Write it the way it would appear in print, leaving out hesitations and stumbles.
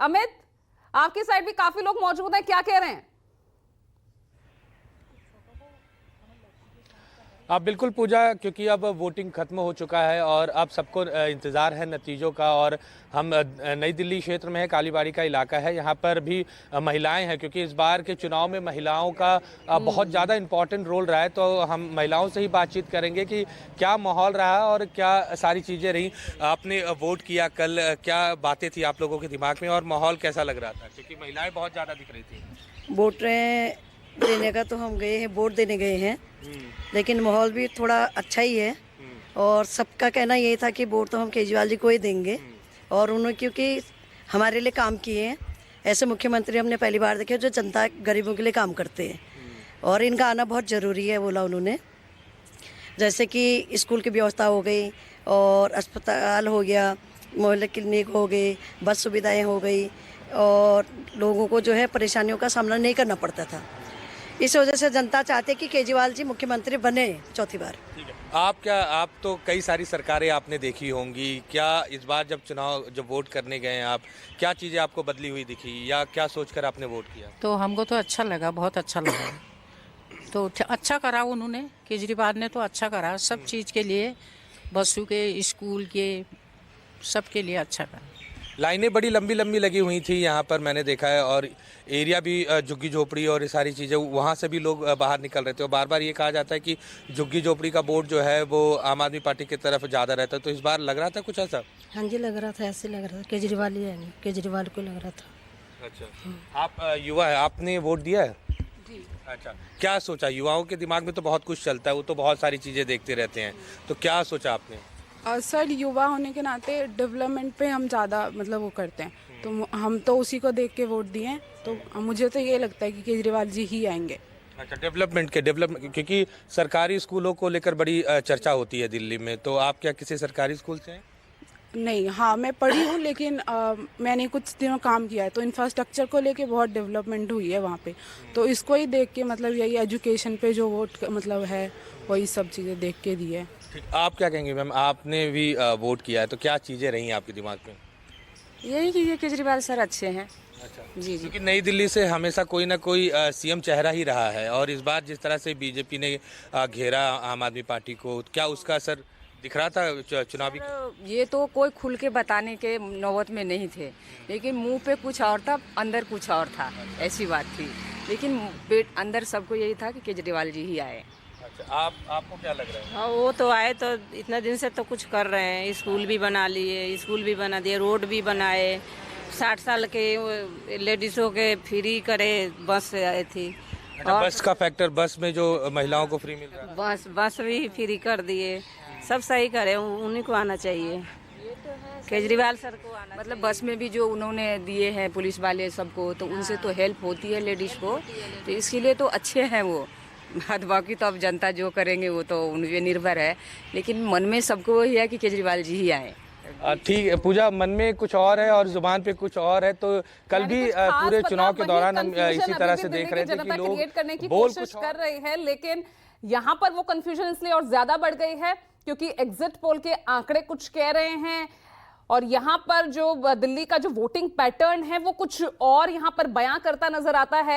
अमित, आपकी साइड भी काफी लोग मौजूद हैं, क्या कह रहे हैं? आप बिल्कुल पूजा, क्योंकि अब वोटिंग खत्म हो चुका है और अब सबको इंतज़ार है नतीजों का। और हम नई दिल्ली क्षेत्र में है, कालीबाड़ी का इलाका है, यहाँ पर भी महिलाएं हैं, क्योंकि इस बार के चुनाव में महिलाओं का बहुत ज़्यादा इम्पोर्टेंट रोल रहा है। तो हम महिलाओं से ही बातचीत करेंगे कि क्या माहौल रहा और क्या सारी चीज़ें रहीं। आपने वोट किया कल, क्या बातें थी आप लोगों के दिमाग में और माहौल कैसा लग रहा था, क्योंकि महिलाएँ बहुत ज़्यादा दिख रही थी? वोट देने का तो हम गए हैं, वोट देने गए हैं, लेकिन माहौल भी थोड़ा अच्छा ही है। और सबका कहना यही था कि वोट तो हम केजरीवाल जी को ही देंगे। और उन्होंने क्योंकि हमारे लिए काम किए हैं, ऐसे मुख्यमंत्री हमने पहली बार देखे जो जनता गरीबों के लिए काम करते हैं। और इनका आना बहुत ज़रूरी है बोला उन्होंने। जैसे कि स्कूल की व्यवस्था हो गई और अस्पताल हो गया, मोहल्ले क्लिनिक हो गई, बस सुविधाएँ हो गई और लोगों को जो है परेशानियों का सामना नहीं करना पड़ता था। इस वजह से जनता चाहती है कि केजरीवाल जी मुख्यमंत्री बने चौथी बार। आप तो कई सारी सरकारें आपने देखी होंगी, क्या इस बार जब वोट करने गए आप, क्या चीज़ें आपको बदली हुई दिखी या क्या सोचकर आपने वोट किया? तो हमको तो अच्छा लगा, बहुत अच्छा लगा। तो अच्छा करा उन्होंने, केजरीवाल ने तो अच्छा करा सब चीज़ के लिए, बसों के, स्कूल के, सब के लिए अच्छा करा। लाइनें बड़ी लंबी लंबी लगी हुई थी यहाँ पर, मैंने देखा है। और एरिया भी झुग्गी झोपड़ी और ये सारी चीज़ें, वहाँ से भी लोग बाहर निकल रहे थे। और बार बार ये कहा जाता है कि झुग्गी झोपड़ी का वोट जो है वो आम आदमी पार्टी की तरफ ज़्यादा रहता है। तो इस बार लग रहा था कुछ ऐसा? हाँ जी, लग रहा था, ऐसे लग रहा था केजरीवाल ही आएंगे, केजरीवाल को लग रहा था। अच्छा, आप युवा है, आपने वोट दिया है? जी। अच्छा, क्या सोचा? युवाओं के दिमाग में तो बहुत कुछ चलता है, वो तो बहुत सारी चीज़ें देखते रहते हैं, तो क्या सोचा आपने? सर, युवा होने के नाते डेवलपमेंट पे हम ज़्यादा मतलब वो करते हैं, तो हम तो उसी को देख के वोट दिए हैं। तो मुझे तो ये लगता है कि केजरीवाल जी ही आएंगे। अच्छा, डेवलपमेंट, क्योंकि सरकारी स्कूलों को लेकर बड़ी चर्चा होती है दिल्ली में। तो आप क्या किसी सरकारी स्कूल से हैं? नहीं, हाँ मैं पढ़ी हूँ, लेकिन मैंने कुछ दिनों काम किया है, तो इंफ्रास्ट्रक्चर को लेके बहुत डेवलपमेंट हुई है वहाँ पे। तो इसको ही देख के मतलब यही एजुकेशन पे जो वोट मतलब है वही सब चीज़ें देख के दी है। आप क्या कहेंगे मैम, आपने भी वोट किया है, तो क्या चीज़ें रही आपके दिमाग में? यही कि ये केजरीवाल सर अच्छे हैं। अच्छा जी। क्योंकि नई दिल्ली से हमेशा कोई ना कोई सीएम चेहरा ही रहा है, और इस बार जिस तरह से बीजेपी ने घेरा आम आदमी पार्टी को, क्या उसका असर दिख रहा था चुनावी? ये तो कोई खुल के बताने के नौबत में नहीं थे, लेकिन मुंह पे कुछ और था, अंदर कुछ और था, ऐसी बात थी। लेकिन अंदर सबको यही था कि केजरीवाल जी ही आए। अच्छा, आपको क्या लग रहा है? हाँ, वो तो आए, तो इतना दिन से तो कुछ कर रहे हैं, स्कूल भी बना लिए, स्कूल भी बना दिए, रोड भी बनाए, 60 साल के लेडीज़ों के फ्री करे, बस आई थी। अच्छा, बस का फैक्टर, बस में जो महिलाओं को फ्री मिल रहा है, बस भी फ्री कर दिए, सब सही करे, उन्हीं को आना चाहिए, केजरीवाल सर को आना। मतलब बस में भी जो उन्होंने दिए हैं पुलिस वाले सबको, तो उनसे तो हेल्प होती है लेडीज़ को, तो इसके लिए तो अच्छे हैं वो। बाकी तो अब जनता जो करेंगे वो तो उन पे निर्भर है, लेकिन मन में सबको वही है कि केजरीवाल जी ही आए। ठीक है पूजा, मन में कुछ और है और जुबान पे कुछ और है। तो कल भी पूरे चुनाव के दौरान हम इसी तरह से देख रहे थे कि लोग क्रिएट करने की बोल कोशिश कुछ कर रहे हैं, लेकिन यहाँ पर वो कंफ्यूजन इसलिए और ज्यादा बढ़ गई है क्योंकि एग्जिट पोल के आंकड़े कुछ कह रहे हैं और यहाँ पर जो दिल्ली का जो वोटिंग पैटर्न है वो कुछ और यहाँ पर बयां करता नजर आता है।